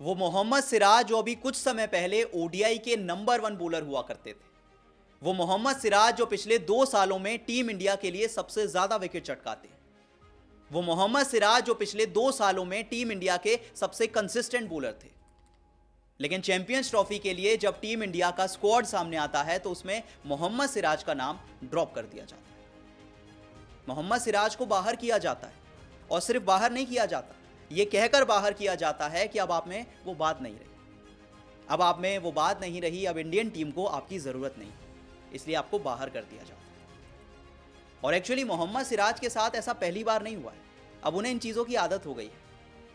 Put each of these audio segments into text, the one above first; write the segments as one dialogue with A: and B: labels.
A: वो मोहम्मद सिराज जो अभी कुछ समय पहले ओडीआई के नंबर 1 बॉलर हुआ करते थे। वो मोहम्मद सिराज जो पिछले 2 सालों में टीम इंडिया के लिए सबसे ज्यादा विकेट चटकाते हैं। वो मोहम्मद सिराज जो पिछले 2 सालों में टीम इंडिया के सबसे कंसिस्टेंट बॉलर थे। लेकिन चैंपियंस ट्रॉफी के लिए जब टीम इंडिया का स्क्वाड सामने आता है तो उसमें मोहम्मद सिराज का नाम ड्रॉप कर दिया जाता है। मोहम्मद सिराज को बाहर किया जाता है, और सिर्फ बाहर नहीं किया जाता, यह कहकर बाहर किया जाता है कि अब आप में वो बात नहीं रही, अब आप में वो बात नहीं रही, अब इंडियन टीम को आपकी ज़रूरत नहीं, इसलिए आपको बाहर कर दिया जाता है। और एक्चुअली मोहम्मद सिराज के साथ ऐसा पहली बार नहीं हुआ है, अब उन्हें इन चीज़ों की आदत हो गई है,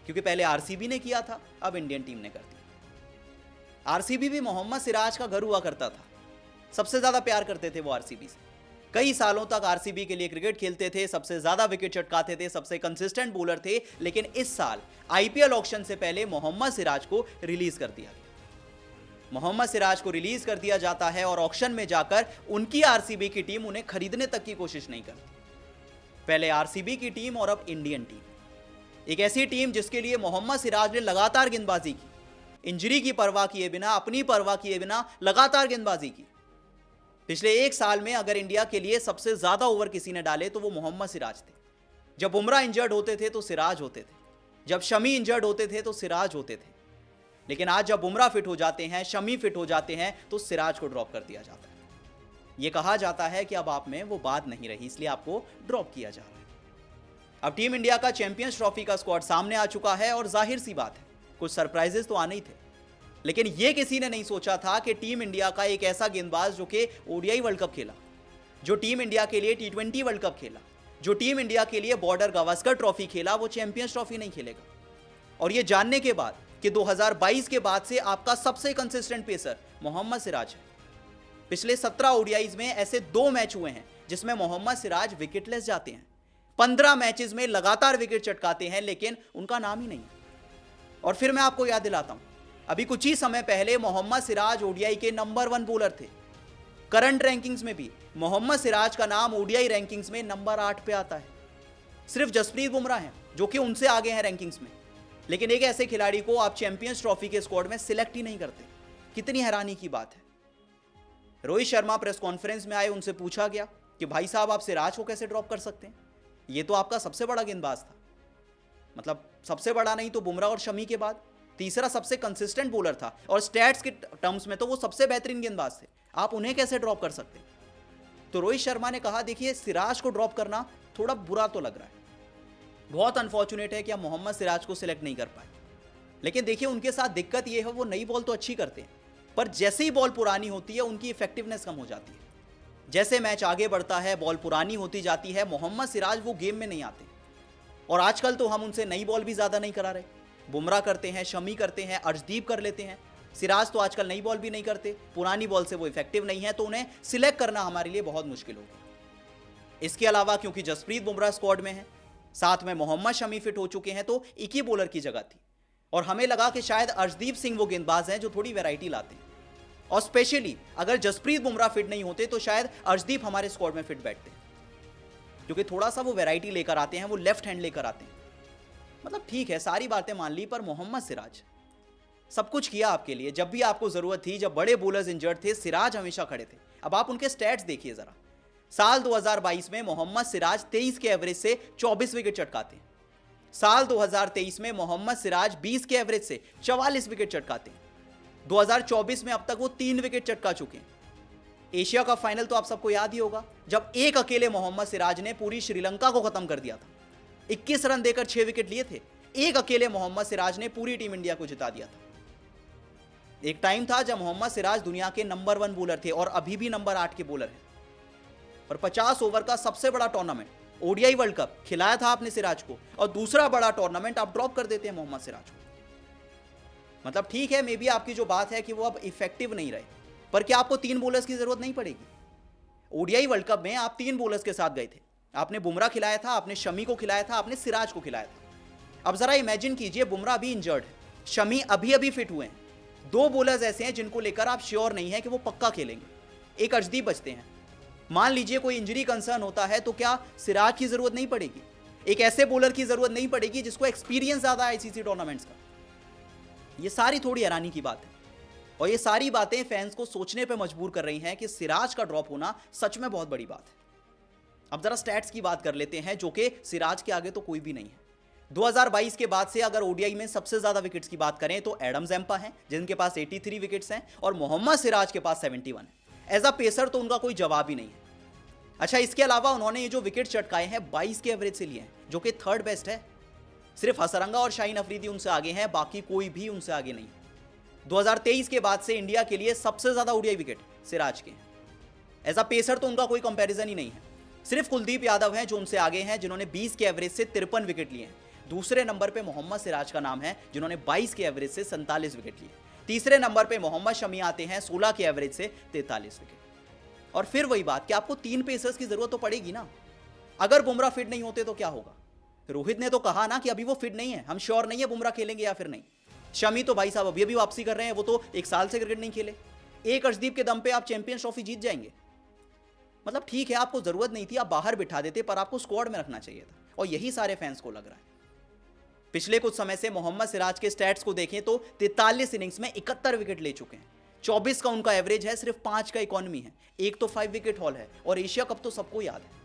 A: क्योंकि पहले आरसीबी ने किया था, अब इंडियन टीम ने कर दिया। आरसीबी भी मोहम्मद सिराज का घर हुआ करता था, सबसे ज़्यादा प्यार करते थे वो आरसीबी से। कई सालों तक आरसीबी के लिए क्रिकेट खेलते थे, सबसे ज्यादा विकेट चटकाते थे, सबसे कंसिस्टेंट बॉलर थे। लेकिन इस साल आईपीएल ऑक्शन से पहले मोहम्मद सिराज को रिलीज कर दिया गया। मोहम्मद सिराज को रिलीज कर दिया जाता है और ऑक्शन में जाकर उनकी आरसीबी की टीम उन्हें खरीदने तक की कोशिश नहीं करती। पहले आरसीबी की टीम और अब इंडियन टीम, एक ऐसी टीम जिसके लिए मोहम्मद सिराज ने लगातार गेंदबाजी की, इंजरी की परवाह किए बिना, अपनी परवाह किए बिना लगातार गेंदबाजी की। पिछले 1 साल में अगर इंडिया के लिए सबसे ज्यादा ओवर किसी ने डाले तो वो मोहम्मद सिराज थे। जब बुमराह इंजर्ड होते थे तो सिराज होते थे, जब शमी इंजर्ड होते थे तो सिराज होते थे। लेकिन आज जब बुमराह फिट हो जाते हैं, शमी फिट हो जाते हैं, तो सिराज को ड्रॉप कर दिया जाता है। यह कहा जाता है कि अब आप में वो बात नहीं रही, इसलिए आपको ड्रॉप किया जा रहा है। अब टीम इंडिया का चैंपियंस ट्रॉफी का स्क्वाड सामने आ चुका है और जाहिर सी बात है कुछ सरप्राइजेस तो आने ही थे। लेकिन यह किसी ने नहीं सोचा था कि टीम इंडिया का एक ऐसा गेंदबाज जो कि ओडीआई वर्ल्ड कप खेला, जो टीम इंडिया के लिए टी20 वर्ल्ड कप खेला, जो टीम इंडिया के लिए बॉर्डर गावस्कर ट्रॉफी खेला, वो चैंपियंस ट्रॉफी नहीं खेलेगा। और यह जानने के बाद कि 2022 के बाद से आपका सबसे कंसिस्टेंट पेसर मोहम्मद सिराज है। पिछले 17 ओडीआईज में ऐसे 2 मैच हुए हैं जिसमें मोहम्मद सिराज विकेटलेस जाते हैं। 15 मैचेस में लगातार विकेट चटकाते हैं, लेकिन उनका नाम ही नहीं है। और फिर मैं आपको याद दिलाता हूं, अभी कुछ ही समय पहले मोहम्मद सिराज ओडीआई के नंबर 1 बॉलर थे। करंट रैंकिंग्स में भी मोहम्मद सिराज का नाम ओडीआई रैंकिंग्स में नंबर 8 पे आता है। सिर्फ जसप्रीत बुमराह हैं जो कि उनसे आगे हैं रैंकिंग्स में, लेकिन एक ऐसे खिलाड़ी को आप चैंपियंस ट्रॉफी के स्क्वाड में सिलेक्ट ही नहीं करते। कितनी हैरानी की बात है। रोहित शर्मा प्रेस कॉन्फ्रेंस में आए, उनसे पूछा गया कि भाई साहब आप सिराज को कैसे ड्रॉप कर सकते हैं, ये तो आपका सबसे बड़ा गेंदबाज था, मतलब सबसे बड़ा नहीं तो बुमराह और शमी के बाद तीसरा सबसे कंसिस्टेंट बॉलर था, और स्टैट्स के टर्म्स में तो वो सबसे बेहतरीन गेंदबाज थे, आप उन्हें कैसे ड्रॉप कर सकते? तो रोहित शर्मा ने कहा देखिए सिराज को ड्रॉप करना थोड़ा बुरा तो लग रहा है, बहुत अनफॉर्चुनेट है कि हम मोहम्मद सिराज को सिलेक्ट नहीं कर पाए। लेकिन देखिए उनके साथ दिक्कत यह है वो नई बॉल तो अच्छी करते हैं, पर जैसे ही बॉल पुरानी होती है उनकी इफेक्टिवनेस कम हो जाती है। जैसे मैच आगे बढ़ता है, बॉल पुरानी होती जाती है, मोहम्मद सिराज वो गेम में नहीं आते। और आजकल तो हम उनसे नई बॉल भी ज्यादा नहीं करा रहे, बुमराह करते हैं, शमी करते हैं, अर्शदीप कर लेते हैं। सिराज तो आजकल नई बॉल भी नहीं करते, पुरानी बॉल से वो इफेक्टिव नहीं है, तो उन्हें सिलेक्ट करना हमारे लिए बहुत मुश्किल होगा। इसके अलावा क्योंकि जसप्रीत बुमराह स्क्वाड में है, साथ में मोहम्मद शमी फिट हो चुके हैं, तो एक ही बॉलर की जगह थी, और हमें लगा कि शायद अर्शदीप सिंह वो गेंदबाज हैं जो थोड़ी वैरायटी लाते हैं। और स्पेशली अगर जसप्रीत बुमराह फिट नहीं होते तो शायद अर्शदीप हमारे स्क्वाड में फिट बैठते, क्योंकि थोड़ा सा वो वैरायटी लेकर आते हैं, वो लेफ्ट हैंड लेकर आते हैं। मतलब ठीक है, सारी बातें मान ली, पर मोहम्मद सिराज सब कुछ किया आपके लिए, जब भी आपको जरूरत थी, जब बड़े बॉलर्स इंजर्ड थे, सिराज हमेशा खड़े थे। अब आप उनके स्टैट्स देखिए जरा। साल 2022 में मोहम्मद सिराज 23 के एवरेज से 24 विकेट चटकाते हैं। साल 2023 में मोहम्मद सिराज 20 के एवरेज से 44 विकेट चटकाते हैं। 2024 में अब तक वो 3 विकेट चटका चुके हैं। एशिया का फाइनल तो आप सबको याद ही होगा, जब एक अकेले मोहम्मद सिराज ने पूरी श्रीलंका को खत्म कर दिया था। 21 रन देकर 6 विकेट लिए थे, एक अकेले मोहम्मद सिराज ने पूरी टीम इंडिया को जिता दिया था। एक टाइम था जब मोहम्मद सिराज दुनिया के नंबर 1 बॉलर थे और अभी भी नंबर 8 के बॉलर हैं। और 50 ओवर का सबसे बड़ा टूर्नामेंट ओडीआई वर्ल्ड कप खिलाया था आपने सिराज को, और दूसरा बड़ा टूर्नामेंट आप ड्रॉप कर देते हैं मोहम्मद सिराज को। मतलब ठीक है, मे बी आपकी जो बात है कि वो अब इफेक्टिव नहीं रहे, पर क्या आपको 3 बॉलर्स की जरूरत नहीं पड़ेगी? ओडीआई वर्ल्ड कप में आप 3 बॉलर्स के साथ गए थे, आपने बुमराह खिलाया था, आपने शमी को खिलाया था, आपने सिराज को खिलाया था। अब जरा इमेजिन कीजिए बुमराह भी इंजर्ड है, शमी अभी अभी फिट हुए हैं, 2 बॉलर्स ऐसे हैं जिनको लेकर आप श्योर नहीं है कि वो पक्का खेलेंगे। एक अर्शदीप बचते हैं, मान लीजिए कोई इंजरी कंसर्न होता है तो क्या सिराज की जरूरत नहीं पड़ेगी? एक ऐसे बॉलर की जरूरत नहीं पड़ेगी जिसको एक्सपीरियंस ज्यादा है आईसीसी टूर्नामेंट्स का। ये सारी थोड़ी हैरानी की बात है और ये सारी बातें फैंस को सोचने पे मजबूर कर रही हैं कि सिराज का ड्रॉप होना सच में बहुत बड़ी बात है। अब जरा स्टैट्स की बात कर लेते हैं, जो कि सिराज के आगे तो कोई भी नहीं है। 2022 के बाद से अगर ओडीआई में सबसे ज्यादा विकेट्स की बात करें तो एडम जैम्पा हैं, जिनके पास 83 विकेट्स हैं, और मोहम्मद सिराज के पास 71 है। एज अ पेसर तो उनका कोई जवाब ही नहीं है। अच्छा, इसके अलावा उन्होंने ये जो विकेट चटकाए हैं 22 के एवरेज से लिए हैं, जो कि थर्ड बेस्ट है। सिर्फ हसरंगा और शाहीन अफरीदी उनसे आगे हैं, बाकी कोई भी उनसे आगे नहीं। 2023 के बाद से इंडिया के लिए सबसे ज्यादा ओडीआई विकेट सिराज के। एज अ पेसर तो उनका कोई कंपैरिजन ही नहीं है। सिर्फ कुलदीप यादव हैं जो उनसे आगे हैं, जिन्होंने 20 के एवरेज से 53 विकेट लिए हैं। दूसरे नंबर पे मोहम्मद सिराज का नाम है, जिन्होंने 22 के एवरेज से 47 विकेट लिए। तीसरे नंबर पे मोहम्मद शमी आते हैं 16 के एवरेज से 43 विकेट। और फिर वही बात कि आपको 3 पेसर्स की जरूरत तो पड़ेगी ना। अगर बुमराह फिट नहीं होते तो क्या होगा? रोहित ने तो कहा ना कि अभी वो फिट नहीं है, हम श्योर नहीं है बुमराह खेलेंगे या फिर नहीं। शमी तो भाई साहब अभी अभी वापसी कर रहे हैं, वो तो 1 साल से क्रिकेट नहीं खेले। एक अर्शदीप के दम पे आप चैंपियंस ट्रॉफी जीत जाएंगे। मतलब ठीक है, आपको जरूरत नहीं थी, आप बाहर बिठा देते, पर आपको स्क्वाड में रखना चाहिए था, और यही सारे फैंस को लग रहा है। पिछले कुछ समय से मोहम्मद सिराज के स्टैट्स को देखें तो 43 इनिंग्स में 71 विकेट ले चुके हैं। 24 का उनका एवरेज है, सिर्फ 5 का इकोनॉमी है, एक तो 5 विकेट हॉल है, और एशिया कप तो सबको याद है।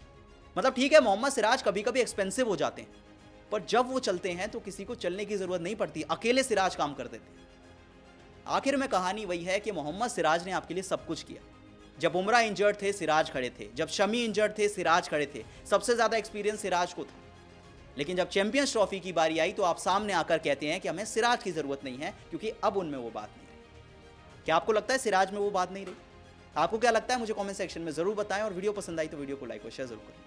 A: मतलब ठीक है, मोहम्मद सिराज कभी कभी एक्सपेंसिव हो जाते हैं, पर जब वो चलते हैं तो किसी को चलने की जरूरत नहीं पड़ती, अकेले सिराज काम कर देते हैं। आखिर में कहानी वही है कि मोहम्मद सिराज ने आपके लिए सब कुछ किया। जब बुमराह इंजर्ड थे सिराज खड़े थे, जब शमी इंजर्ड थे सिराज खड़े थे, सबसे ज्यादा एक्सपीरियंस सिराज को था। लेकिन जब चैंपियंस ट्रॉफी की बारी आई तो आप सामने आकर कहते हैं कि हमें सिराज की जरूरत नहीं है, क्योंकि अब उनमें वो बात नहीं रही। क्या आपको लगता है सिराज में वो बात नहीं रही? आपको क्या लगता है मुझे कमेंट सेक्शन में जरूर बताएं, और वीडियो पसंद आई तो वीडियो को लाइक और शेयर जरूर करें।